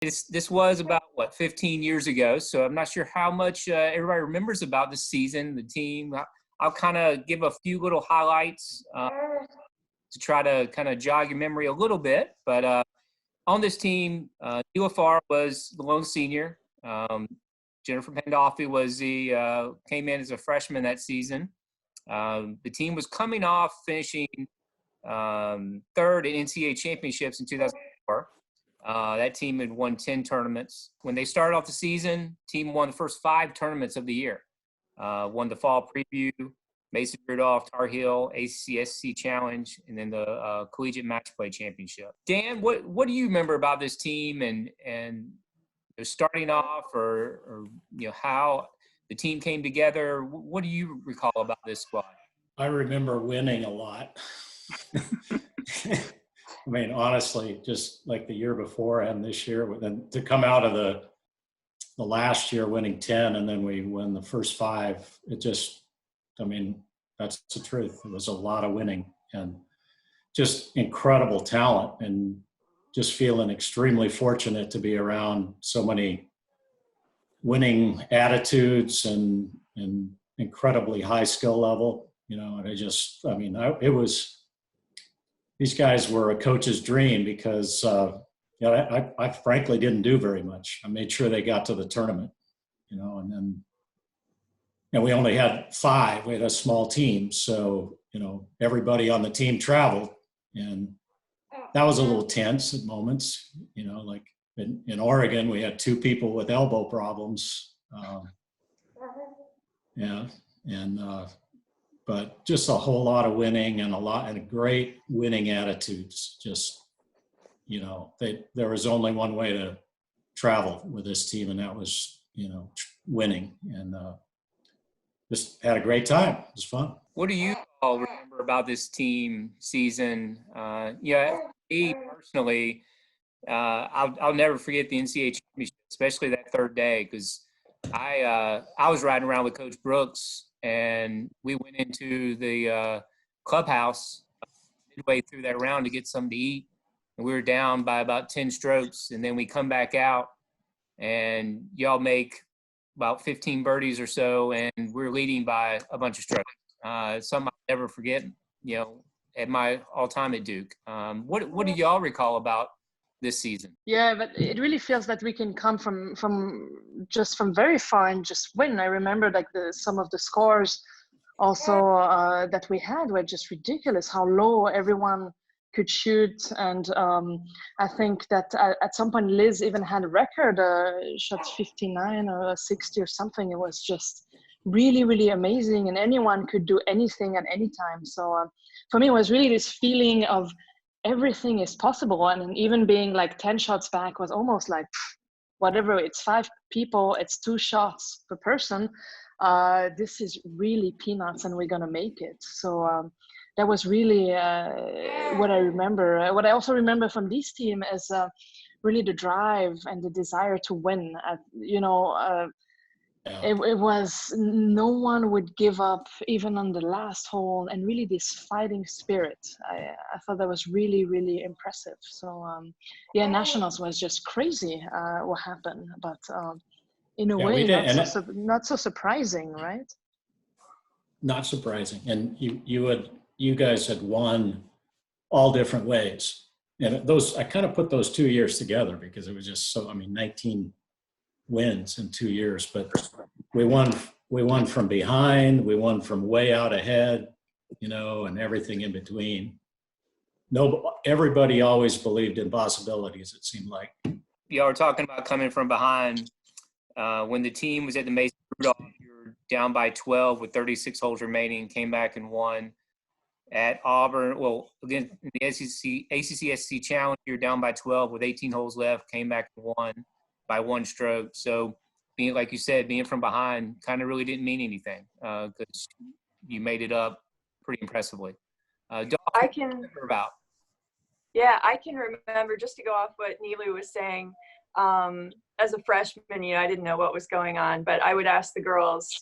This was about, 15 years ago, so I'm not sure how much everybody remembers about this season, the team. I'll kind of give a few little highlights to try to kind of jog your memory a little bit. But on this team, Neela Farr was the lone senior. Jennifer Pandolfi came in as a freshman that season. The team was coming off finishing third in NCAA championships in 2004. That team had won 10 tournaments. When they started off the season, team won the first 5 tournaments of the year. Won the fall preview, Mason Rudolph, Tar Heel, ACSC Challenge, and then the Collegiate Match Play Championship. Dan, what do you remember about this team and starting off, or how the team came together? What do you recall about this squad? I remember winning a lot. I mean, honestly, just like the year before and this year, and to come out of the last year winning 10 and then we win the first 5, that's the truth. It was a lot of winning and just incredible talent, and just feeling extremely fortunate to be around so many winning attitudes and incredibly high skill level, and these guys were a coach's dream because, I frankly didn't do very much. I made sure they got to the tournament, and then, we only had 5. We had a small team. So, everybody on the team traveled, and that was a little tense at moments, like in Oregon, we had 2 people with elbow problems. But just a whole lot of winning and great winning attitudes. Just, there was only one way to travel with this team, and that was, winning, and just had a great time. It was fun. What do you all remember about this team season? Me personally, I'll never forget the NCAA Championship, especially that third day, because I was riding around with Coach Brooks, and we went into the clubhouse midway through that round to get something to eat, and we were down by about 10 strokes, and then we come back out, and y'all make about 15 birdies or so, and we're leading by a bunch of strokes. Something I'll never forget, at my all-time at Duke. What do y'all recall about this season? Yeah, but it really feels that we can come from very far and just win. I remember some of the scores also that we had were just ridiculous, how low everyone could shoot. And I think that at some point Liz even had a record, shot 59 or 60 or something. It was just really, really amazing, and anyone could do anything at any time. So for me, it was really this feeling of everything is possible, and even being like 10 shots back was almost like whatever. It's 5 people, it's 2 shots per person. This is really peanuts, and we're gonna make it. So that was really what I remember. What I also remember from this team is really the drive and the desire to win. It was, no one would give up even on the last hole, and really this fighting spirit. I thought that was really, really impressive. So Nationals was just crazy what happened, but in a way not so surprising, right? Not surprising. And you guys had won all different ways, and I kind of put those 2 years together because it was just 19 wins in 2 years, but we won from behind, we won from way out ahead, and everything in between. Everybody always believed in possibilities, it seemed like. Y'all were talking about coming from behind. When the team was at the Mason Rudolph, you were down by 12 with 36 holes remaining, came back and won. At Auburn, again, in the ACCSC Challenge, you're down by 12 with 18 holes left, came back and won by 1 stroke. So, like you said, being from behind kind of really didn't mean anything because you made it up pretty impressively. I can remember, just to go off what Neelu was saying, as a freshman, I didn't know what was going on, but I would ask the girls,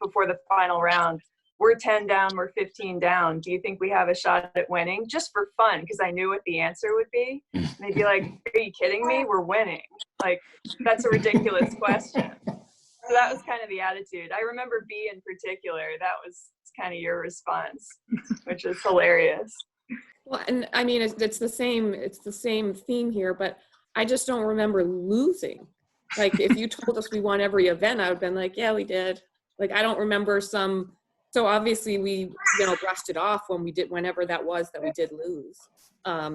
before the final round, we're 10 down, we're 15 down. Do you think we have a shot at winning? Just for fun, because I knew what the answer would be. And they'd be like, are you kidding me? We're winning. Like, that's a ridiculous question. So that was kind of the attitude. I remember B in particular. That was kind of your response, which is hilarious. Well, and I mean, it's the same theme here, but I just don't remember losing. Like, if you told us we won every event, I would have been like, yeah, we did. Like, I don't remember so obviously we, brushed it off whenever that was that we did lose.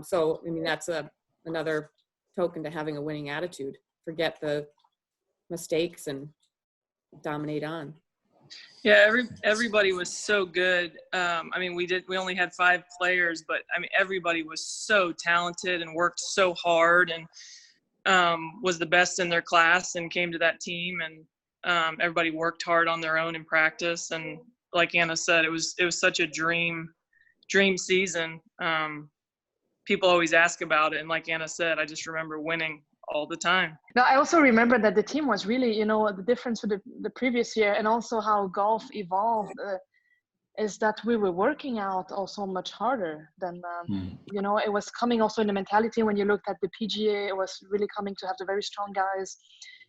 So, I mean, that's another token to having a winning attitude. Forget the mistakes and dominate on. Yeah, everybody was so good. I mean, we only had 5 players, but I mean, everybody was so talented and worked so hard and was the best in their class and came to that team. And everybody worked hard on their own in practice. And like Anna said, it was such a dream season. People always ask about it, and like Anna said, I just remember winning all the time. Now, I also remember that the team was really, the difference with the previous year, and also how golf evolved is that we were working out also much harder than, it was coming also in the mentality. When you looked at the PGA, it was really coming to have the very strong guys.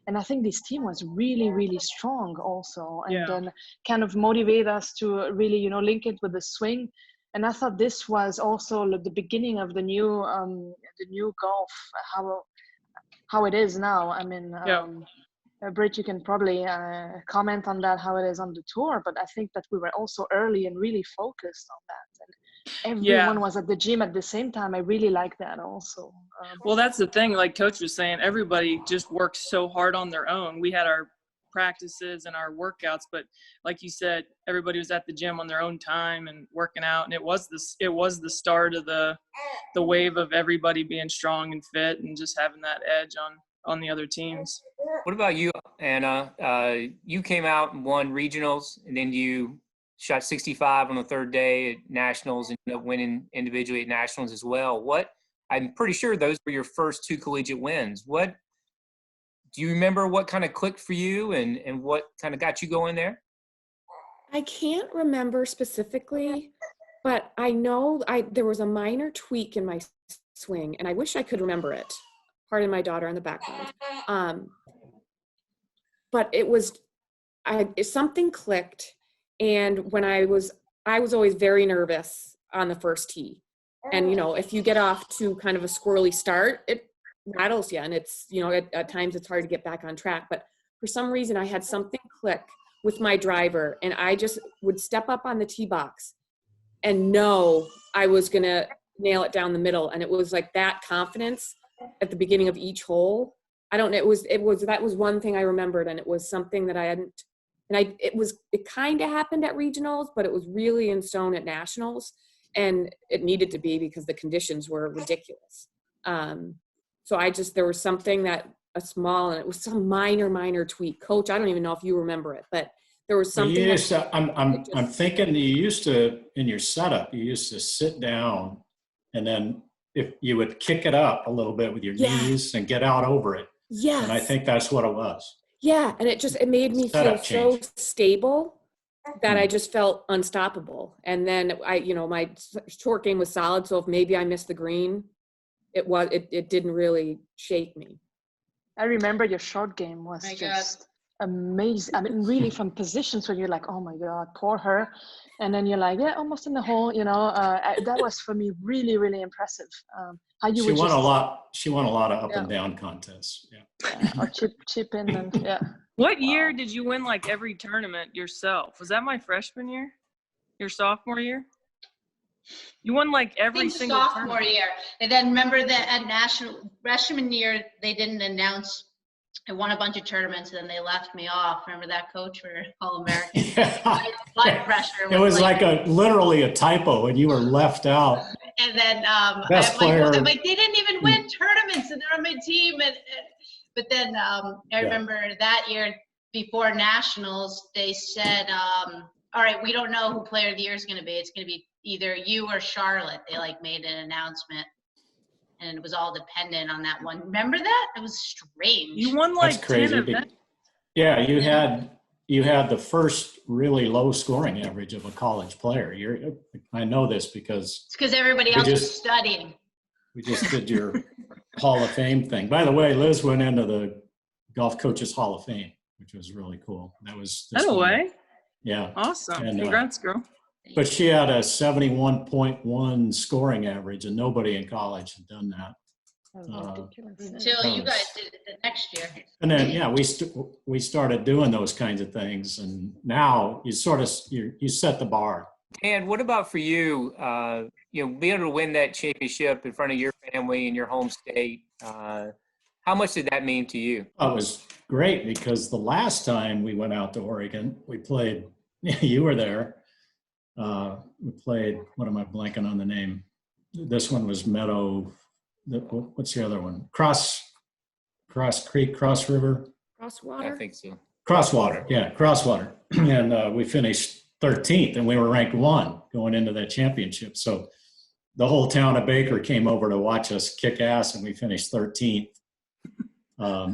And I think this team was really, really strong also, and then kind of motivate us to really, link it with the swing. And I thought this was also the beginning of the new golf, how it is now. I mean, Britt, you can probably comment on that, how it is on the tour, but I think that we were also early and really focused on that. And everyone was at the gym at the same time. I really like that also. Well, that's the thing, like Coach was saying, everybody just worked so hard on their own. We had our practices and our workouts, but like you said, everybody was at the gym on their own time and working out, and it was the start of the wave of everybody being strong and fit and just having that edge on the other teams. What about you, Anna? You came out and won regionals, and then you shot 65 on the third day at nationals and ended up winning individually at nationals as well. I'm pretty sure those were your first 2 collegiate wins. Do you remember what kind of clicked for you and what kind of got you going there? I can't remember specifically, but I know there was a minor tweak in my swing, and I wish I could remember it. Pardon my daughter in the background. But it was, something clicked, and when I was always very nervous on the first tee. And, if you get off to kind of a squirrely start, it rattles you, and it's, at times it's hard to get back on track. But for some reason I had something click with my driver, and I just would step up on the tee box and know I was gonna nail it down the middle. And it was like that confidence at the beginning of each hole. I don't know, that was one thing I remembered, and it was something that I hadn't, and it kind of happened at regionals, but it was really in stone at nationals, and it needed to be because the conditions were ridiculous. So there was something and it was some minor tweak. Coach, I don't even know if you remember it, but there was something. I'm thinking you used to, in your setup, you used to sit down, and then if you would kick it up a little bit with your knees and get out over it. Yes. And I think that's what it was. Yeah. And it made me feel so stable that I just felt unstoppable. And then my short game was solid. So if maybe I missed the green, it didn't really shake me. I remember your short game was amazing. I mean, really from positions where you're like, oh my God, poor her. And then you're like, yeah, almost in the hole, that was for me really, really impressive. She won a lot of up and down contests. Yeah. Or chip in and What year did you win like every tournament yourself? Was that my freshman year? Your sophomore year? You won like every single sophomore year. And then remember that at national freshman year, they didn't announce. I won a bunch of tournaments, and then they left me off. Remember that, Coach, for All-American? Blood pressure. It was like literally a typo, and you were left out. And then Best player. I'm like, they didn't even win tournaments, and they're on my team. But then I remember that year before nationals, they said, all right, we don't know who player of the year is going to be. It's going to be either you or Charlotte. They made an announcement, and it was all dependent on that one. Remember that? It was strange. You won like 10 events. Yeah, you had the first really low scoring average of a college player. I know this because it's because everybody else was studying. We just did your Hall of Fame thing. By the way, Liz went into the Golf Coaches Hall of Fame, which was really cool. That was this No one. way. Yeah. Awesome. And, Congrats, girl. but she had a 71.1 scoring average, and nobody in college had done that. Until you guys did it the next year. And then, yeah, we started doing those kinds of things, and now you sort of you set the bar. And what about for you? Being able to win that championship in front of your family in your home state. How much did that mean to you? It was great because the last time we went out to Oregon, we played. You were there. We played. What am I blanking on the name? This one was Meadow. What's the other one? Cross Creek, Cross River. Crosswater. I think so. Crosswater, yeah, Crosswater. And we finished 13th, and we were ranked 1 going into that championship. So the whole town of Baker came over to watch us kick ass, and we finished 13th.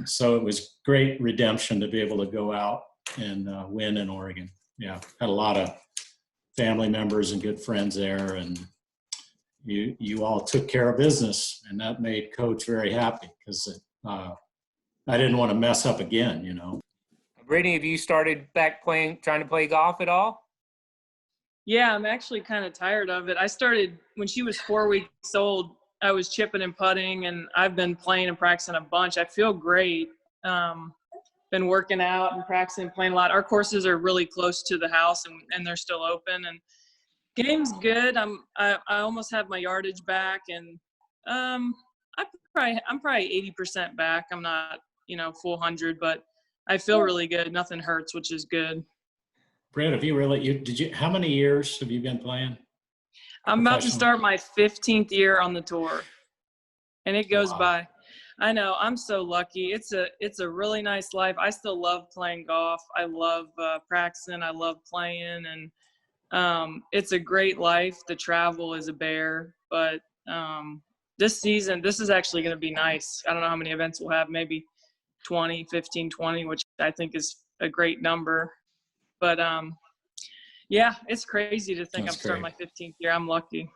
So it was great redemption to be able to go out and win in Oregon. Yeah, had a lot of family members and good friends there, and you all took care of business, and that made Coach very happy because I didn't want to mess up again, you know. Brittany, have you started back trying to play golf at all? Yeah, I'm actually kind of tired of it. I started when she was 4 weeks old. I was chipping and putting, and I've been playing and practicing a bunch. I feel great. Been working out and practicing, playing a lot. Our courses are really close to the house, and they're still open. And game's good. I almost have my yardage back, and I'm probably 80% back. I'm not full 100, but I feel really good. Nothing hurts, which is good. Brett, have you really? How many years have you been playing? I'm about to start my 15th year on the tour, and it goes by. I know. I'm so lucky. It's a really nice life. I still love playing golf. I love practicing. I love playing, and it's a great life. The travel is a bear, but this season, this is actually going to be nice. I don't know how many events we'll have, maybe 20, 15, 20, which I think is a great number. But yeah, it's crazy to think I'm starting my 15th year. I'm lucky.